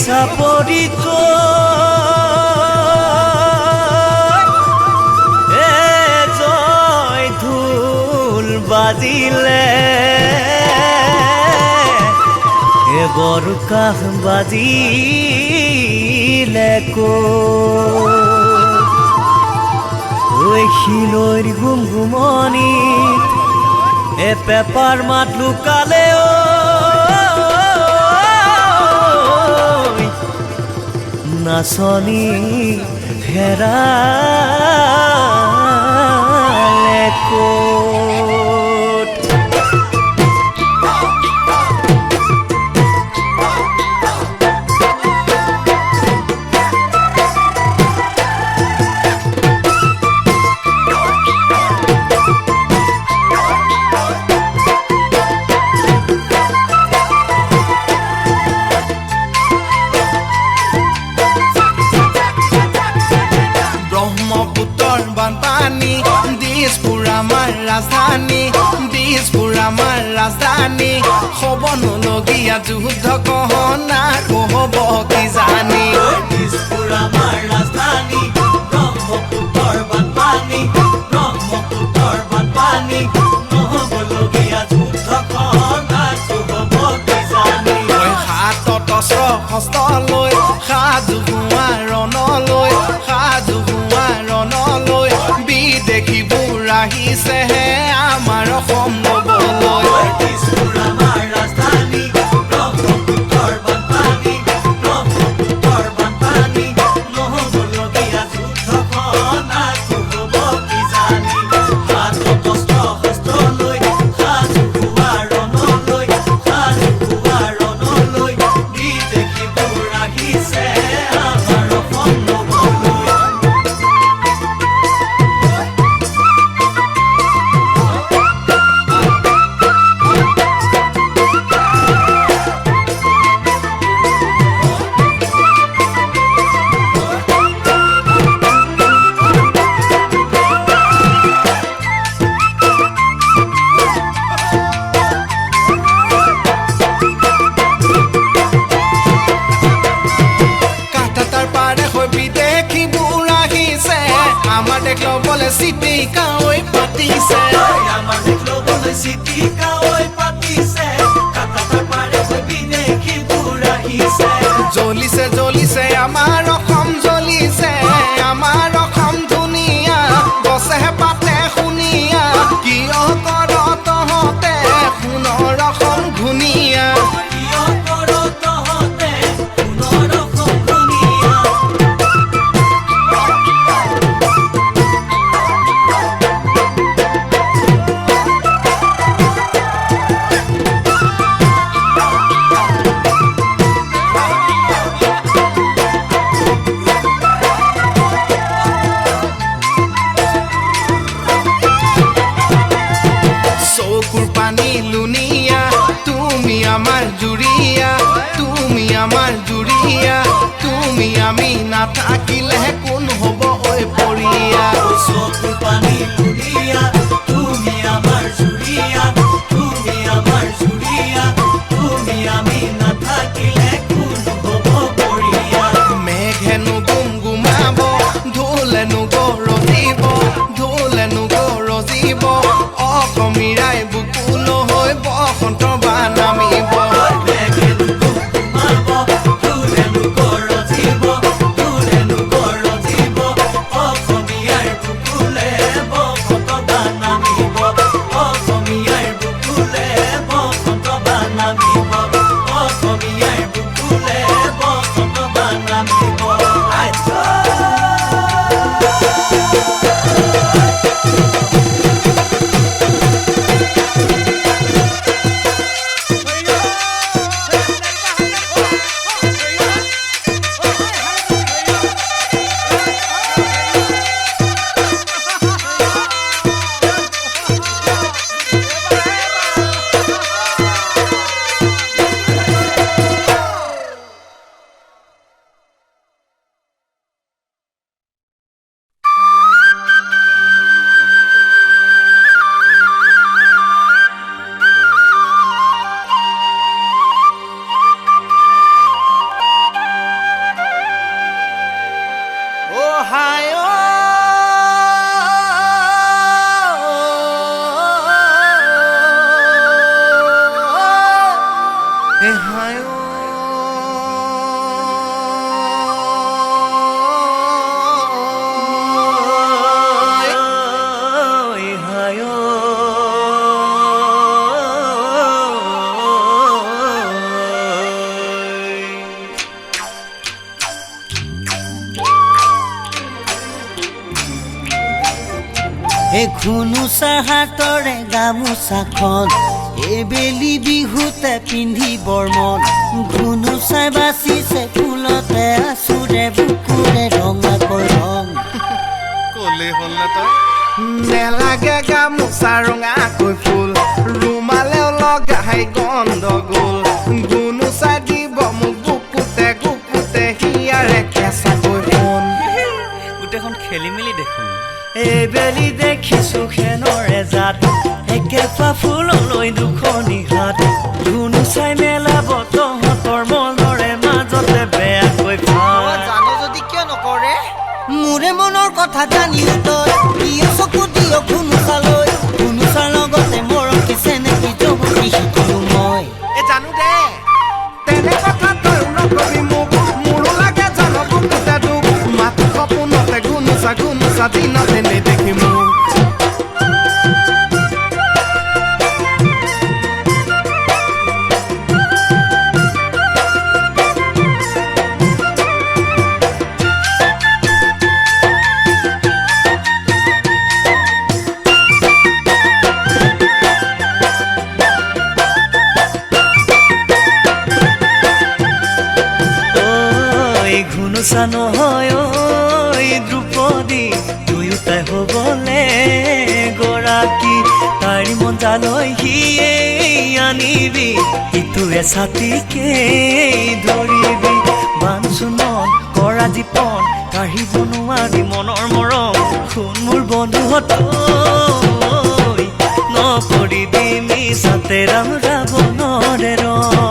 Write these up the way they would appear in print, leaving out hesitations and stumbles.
চাপৰিত জয় ঢোল বাজিলে বৰকাহ বাজিলে ঐ শিলৈৰ গুমগুমনি পেপাৰ মাত লুকালে নাচনি হেৰালে ক'ত ৰাজধানী হ'ব নলগীয়া যুদ্ধ কহনা কহব কি জানি দিছপুৰ আমাৰ ৰাজধানী ব্ৰহ্মপুত্ৰৰ বানপানী নহ'বলগীয়া যুদ্ধ কহনা কহব কি জানি হাতত অস্ত্ৰ হস্ত লৈ সাজু হোৱা ৰণলৈ বিদেশীবোৰ আহিছেহে আমাৰ অসম নবলৈ দিছপুৰ আমাৰ ৰাজধানী ব্ৰহ্মপুত্ৰৰ বানপানী নহ'বলগীয়া যুদ্ধ কহনা কহব কি জানি হাতত অস্ত্ৰ হস্ত লৈ সাজু হোৱা ৰণলৈ বিদেশীবোৰ আহিছে আমাৰ অসম নবলৈ আমাৰ দেশ ল'বলৈ চিটি কাৱৈ পাতিছে আমাৰ দেশ ল'বলৈ চিটি কাৱৈ পাতিছে কাটাতাৰ পাৰে বিদেশীবোৰ আহিছে জ্বলিছে আমাৰ অসম জ্বলিছে আমাৰ অসম ধুনীয়া গছেহে পাতে শুনিয়া কিয় কৰ তহঁতে সোণৰ অসম ধুনীয়া চকুৰ পানী লুনিয়া তুমি আমাৰ জুৰিয়া তুমি আমি নাথাকিলে কোন হ'ব ঐ পৰিয়া চকুৰ পানী লুনিয়া তুমি আমাৰ জুৰিয়া তুমি আমি নাথাকিলে কোন হ'ব পৰিয়া মেঘেনো গুমগুমাব ঢোলেনো গৰজিব অসমীৰাই বুকুল হৈ বসন্ত বান নামিব ঘুনুচা হাতৰে গামোচাখন এবেলি বিহুতে পিন্ধিবৰ মন ঘুনুচাই বাচিছে ফুলতে আচুৰে বুকুৰে ৰঙাকৈ ৰং কলে হ'ল না তই নেলাগে গামোচা ৰঙাকৈ ফুল ৰুমালেও লগাই গণ্ডগোল গুনুচাই দিব মোক গুপুতে গুপুতে হিয়াৰে কেঁচাকৈ সোণ গোটেইখন খেলি মেলি দেখোন এবেলি দেখিছো খেনৰে জাত একেপা ফুললৈ দুখনি হাত ঘুনুচাই মেলাব তহঁতৰ মনৰে মাজতে বেয়াকৈ ভাত জানো যদি কিয় নকৰে মোৰে মনৰ কথা জানিও তই কিয় চকু দিয় ঘুনুচালৈ ঘুনুচাৰ লগতে মৰম কিছে নেকি জগতি শিকিলো মই জানো দে তেনে কথা তই নকবি মোক মোৰো লাগে জানো বুকুতে দুখ মাথো সপোনতে গুনুচা গুনুচা দিনতে নেদেখি মোক ঘুনুচা নহয় ঐ দ্ৰুপদী দুয়োটাই হ'বলে গৰাকী তাইৰ মন জালৈ সিয়ে আনিবি ইটোৱে ছাতিকে ধৰিবি বান চুমন কৰা জীপন কাঢ়িব নোৱাৰি মনৰ মৰম শুন মোৰ বন্ধুহঁত নকৰিবি মিছাতে ৰাম ৰাৱণৰে ৰণ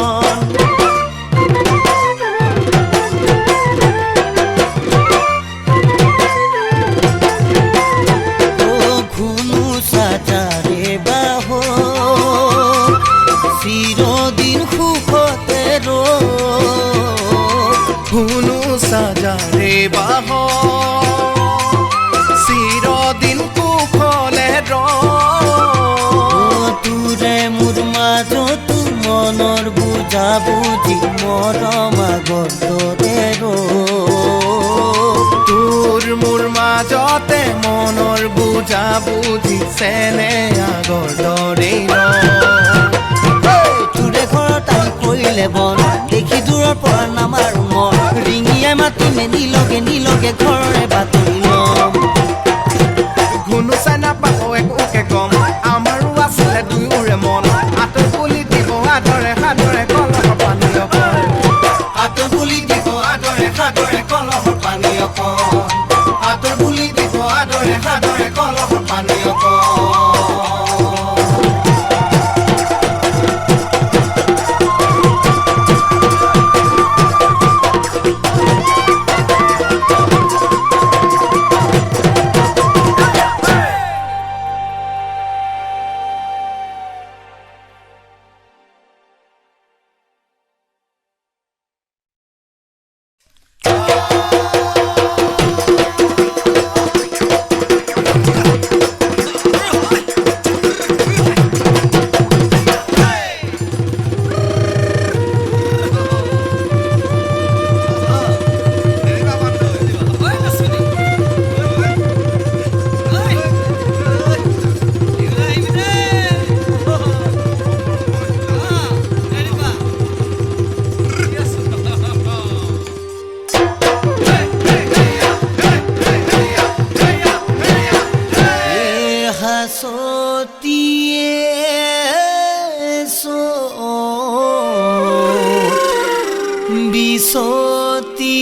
সাজাৰে বাহ চিৰদিন কুশলে তোৰে মোৰ মাজত মনৰ বুজা বুজি মৰম আগৰ দৰে তোৰ মোৰ মাজতে মনৰ বুজা বুজি চেনে আগৰ দৰে তোৰে ঘৰত আহি পৰিলে বন দেখি দূৰৰ পৰা নামাৰো মন ৰিঙিয়াই মাতি নিলগে নিলগে ঘৰৰে বাতৰি লম ঘুনুচাই নাপাব একোকে কম আমাৰো আছিলে দুয়োৰে মন আঁতৰ বুলি দিব আদৰে সাদৰে কলহৰ পানী অকণ আঁতৰ বুলি দিব আদৰে সাদৰে কলহৰ পানী অকণ আঁতৰ বুলি দিব আদৰে সাদৰে কলহৰ পানী অকণ বিচতি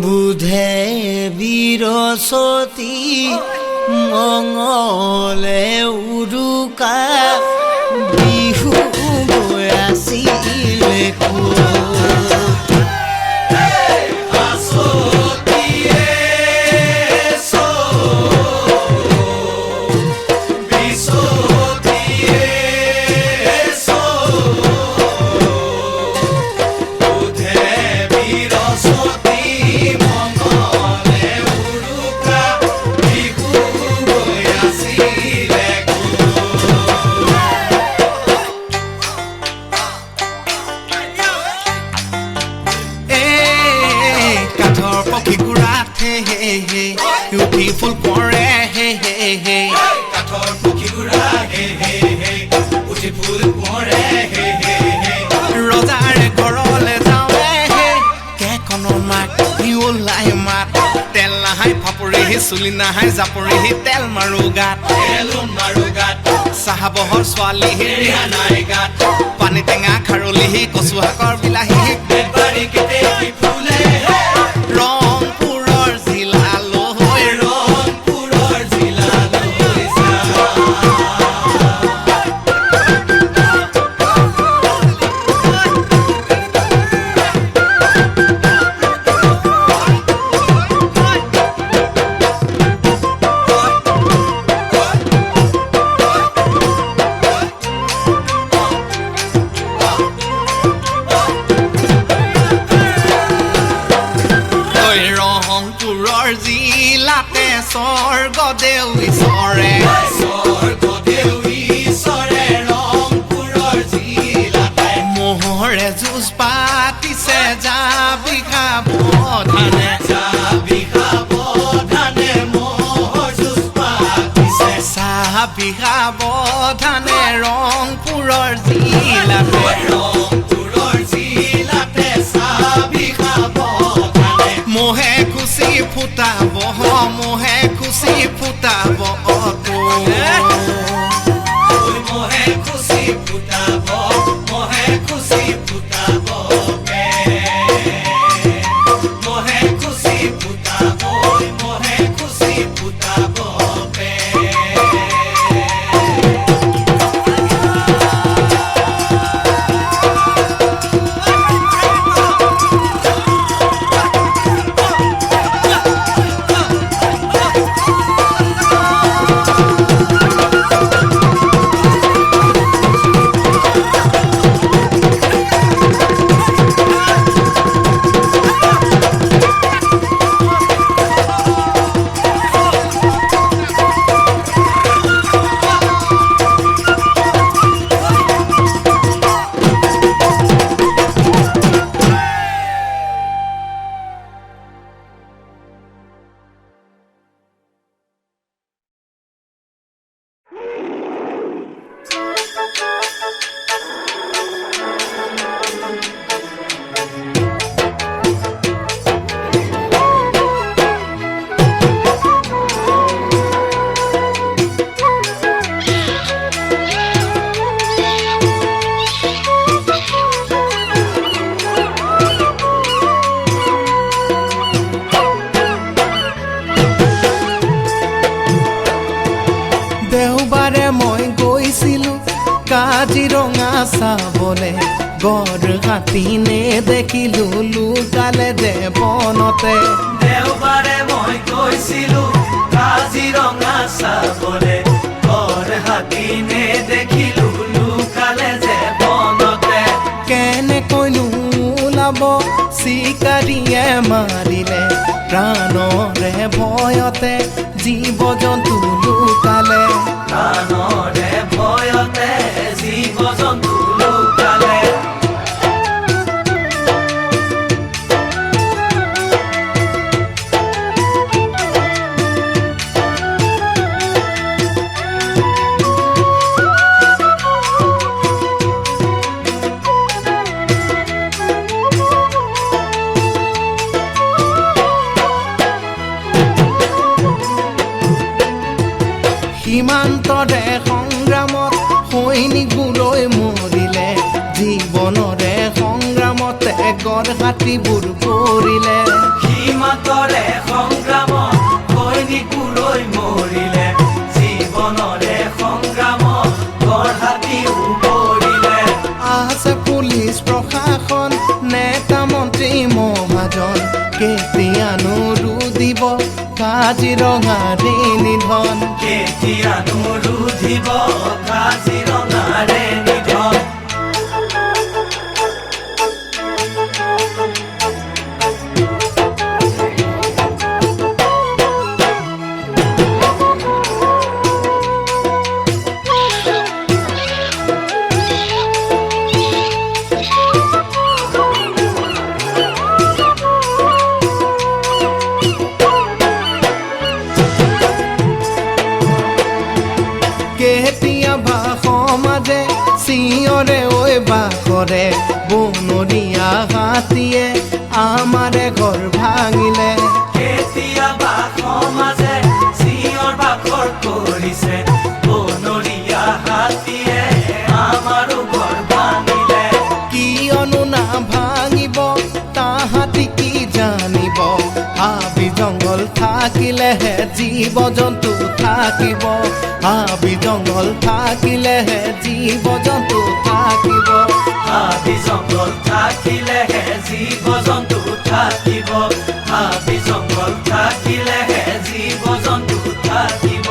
বুধে বিৰসতি মঙলে উৰুকা বিহু গৈ আছিলে হে কাঠৰ পক্ষী উৰা হে হে হে উঠি ফুল কোঁৱৰে হে হে হে ৰজাৰে ঘৰলে যাওঁৱে হে কেকনৰ মাক ওলাই মাত তেল নাহাই ফাপৰি চুলি নাহাই জাপৰি তেল মাৰো গাত চাহাবহৰ ছোৱালী ৰিহা নাই গাত পানী টেঙা খাৰলি কচু শাকৰ বিলাহী ৰংপুৰৰ জিলালৈ ৰংপুৰৰ জিলালৈ ৰংপুৰৰ জিলাতে স্বৰ্গদেউ ঈশ্বৰে ৰংপুৰৰ জিলাতে মহৰে যুঁজ পাতিছে যাবি খাব ধানে মহৰ যুঁজ পাতিছে চাবি খাব ধানে ৰংপুৰৰ জিলাতে চাবি খাব মোহে খুচি ফুটাব মোহে খুচি ফুটাব মোহে খুচি ফুটাব মোহে খুচি ফুটাব মোহে খুচি ফুটাব মোহে খুচি ফুটাব দেওবাৰে মই গৈছিলো কাজিৰঙা চাবলে গড় হাতী নেদেখিলো লুকালে দেৱনতে দেওবাৰে মই গৈছিলো কাজিৰঙা চাবলে গড় হাতী নেদেখিলো লুকালে দেৱনতে কেনেকৈনো ওলাব চিকাৰীয়ে মাৰিলে প্ৰাণৰে ভয়তে জীৱ জন্তু লুকালে প্ৰাণৰে ভয়তে জীৱ জন্তু লুকালে সীমান্তৰে সংগ্ৰামত সৈনিকবোৰৈ মৰিলে জীৱনৰে সংগ্ৰামতে গড় হাতীবোৰ পৰিলে সীমান্তৰে সংগ্ৰামত সৈনিকবোৰৈ মৰিলে জীৱনৰে সংগ্ৰামত গড় হাতীও পৰিলে আছে পুলিচ প্ৰশাসন নেতা মন্ত্ৰী মহাজন কেতিয়ানো ৰুদিব কাজিৰঙাৰে নিধন কেতিয়ানো ৰুধিব কাজিৰঙাৰে নিধন কৰে বনৰীয়া হাতীয়ে আমাৰে ঘৰ ভাঙিলে কেতিয়াবা সমাজে চিঞৰ বাখৰ কৰিছে বনৰীয়া হাতীয়ে আমাৰো ঘৰ ভাঙিলে কিয়নো না ভাঙিব তাহাঁতি কি জানিব হাবি জংঘল থাকিলেহে জীৱ জন্তু থাকিব হাবি জংঘল থাকিলেহে জীৱ জন্তু থাকিব হাবি জংঘল থাকিলেহে জীৱ জন্তু থাকিব হাবি জংঘল থাকিলেহে জীৱ জন্তু থাকিব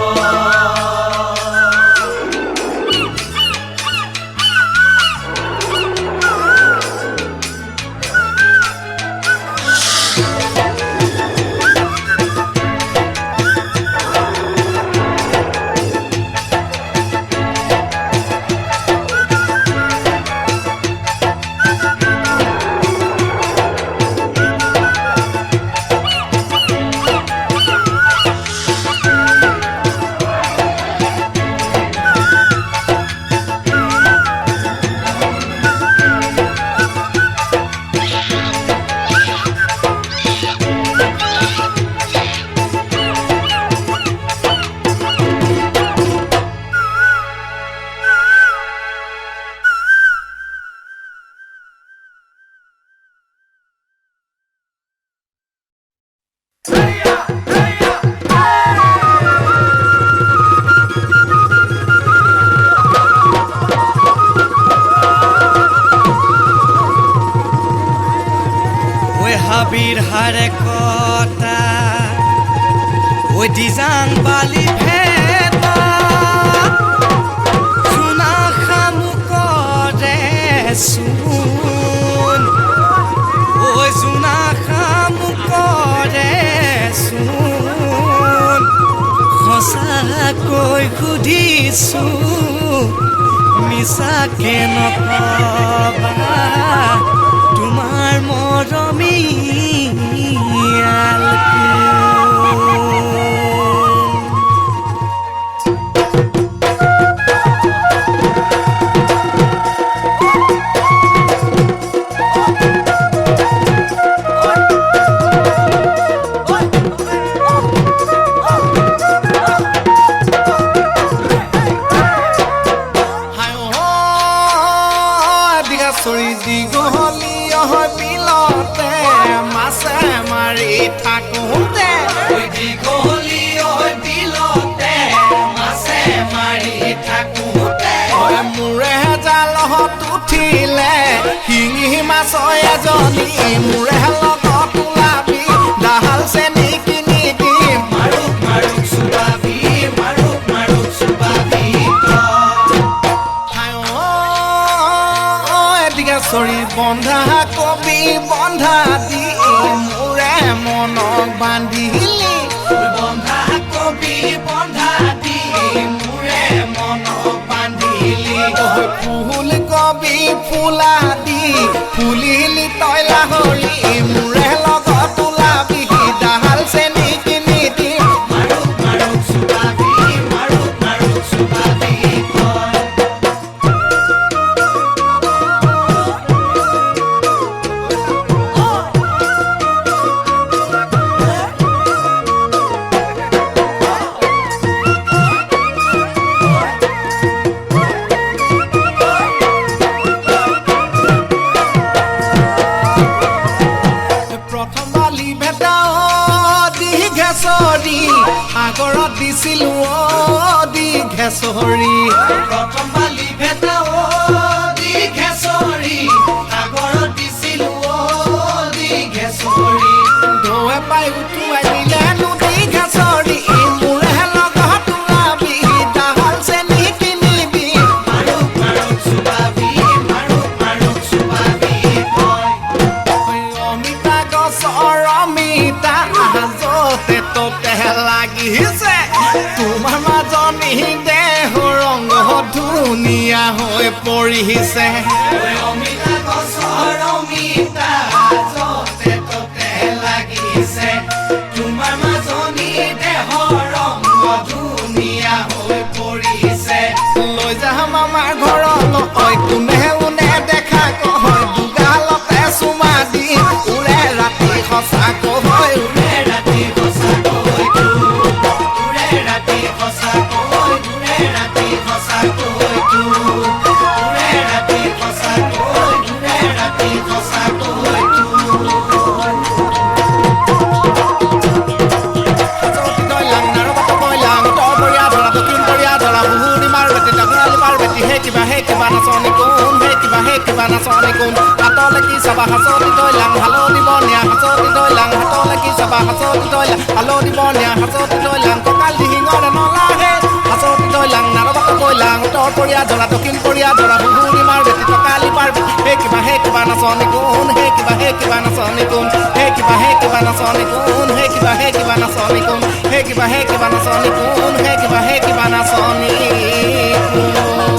হাবিৰ হাৰে কটা ঐ দিজাং বালি ভেটা চুনা খামুকৰে চোন ঐ চুনা খামুকৰে চোন সঁচাকৈ সুধিছো মিছাকে নকবা তোমাৰ মৰমীয়াল চৰি দীঘলী বিলতে মাছে মাৰি থাকোঁতে দীঘলী বিলতে মাছে মাৰি থাকোঁতে মোৰে জালত উঠিলে শিঙি মাছ এজনী মোৰে লগত ওলাবি ডাহাল চেনি কিনি দিম মাৰুক মাৰুক চুবাবি মাৰুক মাৰুক চুবাবি চৰি বন্ধা কবি বন্ধা দি মোৰে মনক বান্ধিলি বন্ধা কবি বন্ধা দি মোৰে মনক বান্ধিলি ফুল কবি ফুলা দি ফুলিলি তই লাহৰি মোৰে লগত ওলাবি ডাহাল চেনি কিনি দিম মাৰুক মাৰুক চুবাবি মাৰুক মাৰুক চুবাবি সাগৰত দিছিলো দীঘেশ্বৰী প্ৰথম বালি ভেটা দীঘেশ্বৰী সাগৰত দিছিলো দীঘেশ্বৰী ঢৌৱে পাই উঠুৱাই দিলে দীঘেশ্বৰী মোৰে লগত ওলাবি ডাহাল চেনি কিনিবি মাৰুক মাৰুক চুবাবি মাৰুক মাৰুক চুবাবি অমিতা গছৰ অমিতা য'তে ত'তে লাগিছে তোমাৰ মাজনী দেহ ৰং ধুনীয়া হৈ পৰিছে অমিতা গছৰ অমিতা য'তে ত'তে লাগিছে তোমাৰ মাজনী দেহৰ ৰং ধুনীয়া হৈ পৰিছে লৈ যাম আমাৰ ঘৰত কোনে কোনে দেখা নাচনি কোন হাতলে কি চাবা হাচতি তই লাং হালো দিব নিয়া হাচতি তই লাং হাতলে কি চাবা হাচতি তই লাং হালো দিব নিয়া হাচতি তই লাং কঁকাল ডিঙিঙৰে নলাহে হাচতি তই লাং নাৰবাক কৈ লাং উত্তৰ পৰিয়া জৰা দক্ষিণ পৰিয়া জৰা বুহুৰি মাৰ বেটি টকালি পাৰ হে কিবা নাচনি কোন হে কিবা নাচনি কোন হে কিবা নাচনি কোন হে কিবা নাচনি কোন হে কিবা নাচনি কোন হে কিবা নাচনি কোন